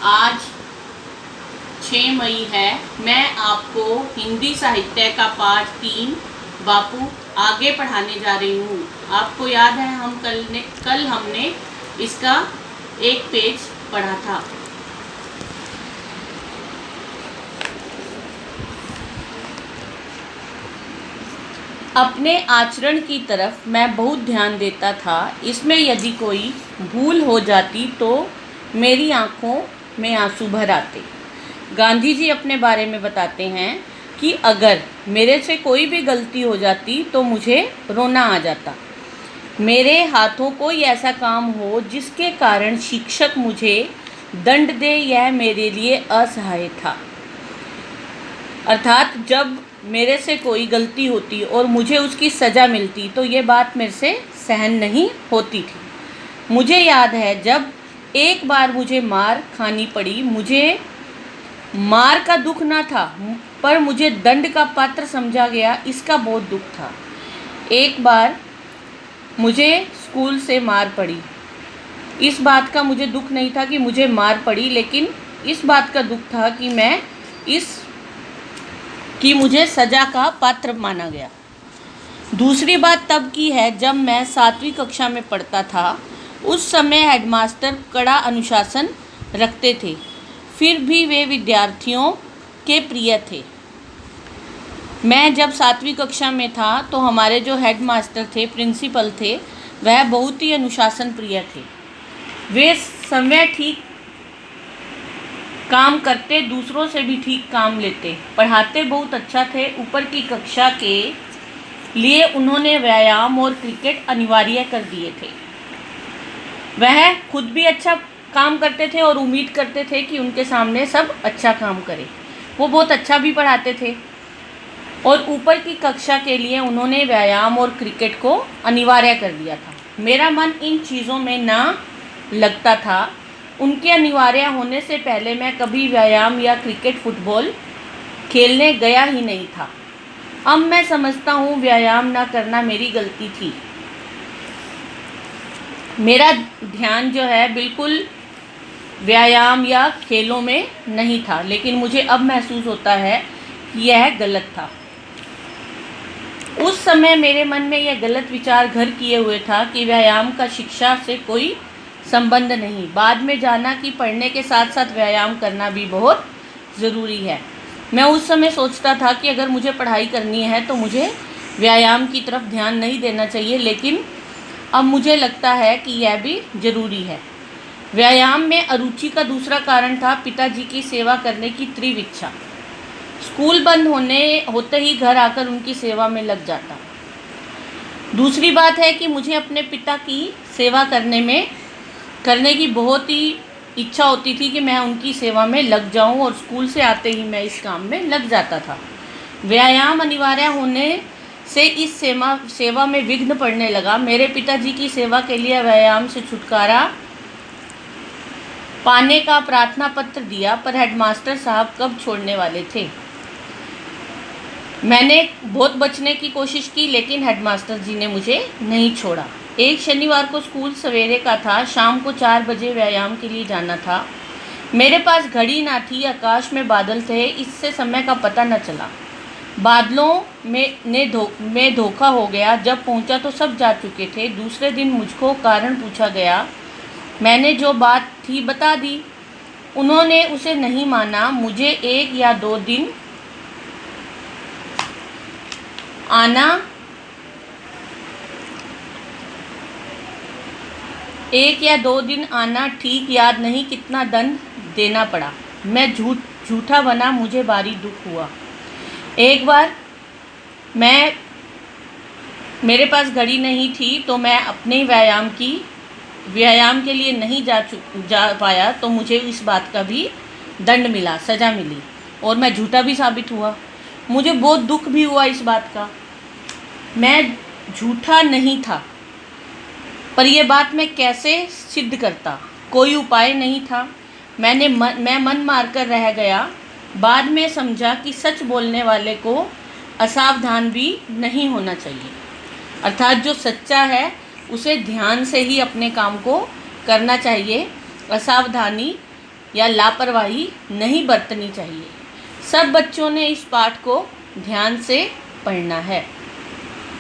आज 6 मई है। मैं आपको हिंदी साहित्य का पाठ 3 बापू आगे पढ़ाने जा रही हूँ। आपको याद है कल हमने इसका एक पेज पढ़ा था। अपने आचरण की तरफ मैं बहुत ध्यान देता था। इसमें यदि कोई भूल हो जाती तो मेरी आंखों में आंसू भर आते। गांधी जी अपने बारे में बताते हैं कि अगर मेरे से कोई भी गलती हो जाती तो मुझे रोना आ जाता। मेरे हाथों कोई ऐसा काम हो जिसके कारण शिक्षक मुझे दंड दे, यह मेरे लिए असहाय था। अर्थात जब मेरे से कोई गलती होती और मुझे उसकी सज़ा मिलती तो ये बात मेरे से सहन नहीं होती थी। मुझे याद है जब एक बार मुझे मार खानी पड़ी। मुझे मार का दुख ना था, पर मुझे दंड का पात्र समझा गया, इसका बहुत दुख था। एक बार मुझे स्कूल से मार पड़ी। इस बात का मुझे दुख नहीं था कि मुझे मार पड़ी, लेकिन इस बात का दुख था कि मुझे सज़ा का पात्र माना गया। दूसरी बात तब की है जब मैं 7वीं कक्षा में पढ़ता था। उस समय हेडमास्टर कड़ा अनुशासन रखते थे, फिर भी वे विद्यार्थियों के प्रिय थे। मैं जब 7वीं कक्षा में था तो हमारे जो हेडमास्टर थे, प्रिंसिपल थे, वह बहुत ही अनुशासन प्रिय थे। वे समय ठीक काम करते, दूसरों से भी ठीक काम लेते, पढ़ाते बहुत अच्छा थे। ऊपर की कक्षा के लिए उन्होंने व्यायाम और क्रिकेट अनिवार्य कर दिए थे। वह खुद भी अच्छा काम करते थे और उम्मीद करते थे कि उनके सामने सब अच्छा काम करें। वो बहुत अच्छा भी पढ़ाते थे और ऊपर की कक्षा के लिए उन्होंने व्यायाम और क्रिकेट को अनिवार्य कर दिया था। मेरा मन इन चीज़ों में ना लगता था। उनके अनिवार्य होने से पहले मैं कभी व्यायाम या क्रिकेट फुटबॉल खेलने गया ही नहीं था। अब मैं समझता हूँ व्यायाम ना करना मेरी गलती थी। मेरा ध्यान जो है बिल्कुल व्यायाम या खेलों में नहीं था, लेकिन मुझे अब महसूस होता है कि यह गलत था। उस समय मेरे मन में यह गलत विचार घर किए हुए था कि व्यायाम का शिक्षा से कोई संबंध नहीं। बाद में जाना कि पढ़ने के साथ साथ व्यायाम करना भी बहुत ज़रूरी है। मैं उस समय सोचता था कि अगर मुझे पढ़ाई करनी है तो मुझे व्यायाम की तरफ ध्यान नहीं देना चाहिए, लेकिन अब मुझे लगता है कि यह भी ज़रूरी है। व्यायाम में अरुचि का दूसरा कारण था पिताजी की सेवा करने की तीव्र इच्छा। स्कूल बंद होते ही घर आकर उनकी सेवा में लग जाता। दूसरी बात है कि मुझे अपने पिता की सेवा करने की बहुत ही इच्छा होती थी कि मैं उनकी सेवा में लग जाऊं, और स्कूल से आते ही मैं इस काम में लग जाता था। व्यायाम अनिवार्य होने से इस सेवा में विघ्न पड़ने लगा। मेरे पिताजी की सेवा के लिए व्यायाम से छुटकारा पाने का प्रार्थना पत्र दिया, पर हेडमास्टर साहब कब छोड़ने वाले थे। मैंने बहुत बचने की कोशिश की, लेकिन हेडमास्टर जी ने मुझे नहीं छोड़ा। एक शनिवार को स्कूल सवेरे का था। शाम को 4 बजे व्यायाम के लिए जाना था। मेरे पास घड़ी ना थी। आकाश में बादल थे, इससे समय का पता न चला। बादलों में धोखा हो गया। जब पहुंचा तो सब जा चुके थे। दूसरे दिन मुझको कारण पूछा गया। मैंने जो बात थी बता दी। उन्होंने उसे नहीं माना। मुझे 1 या 2 दिन आना ठीक याद नहीं कितना दंड देना पड़ा। मैं झूठा बना। मुझे भारी दुख हुआ। एक बार मेरे पास घड़ी नहीं थी तो मैं अपने व्यायाम के लिए नहीं जा पाया, तो मुझे इस बात का भी दंड मिला, सज़ा मिली, और मैं झूठा भी साबित हुआ। मुझे बहुत दुख भी हुआ इस बात का। मैं झूठा नहीं था, पर यह बात मैं कैसे सिद्ध करता, कोई उपाय नहीं था। मैं मन मारकर रह गया। बाद में समझा कि सच बोलने वाले को असावधान भी नहीं होना चाहिए। अर्थात जो सच्चा है उसे ध्यान से ही अपने काम को करना चाहिए। असावधानी या लापरवाही नहीं बरतनी चाहिए। सब बच्चों ने इस पाठ को ध्यान से पढ़ना है।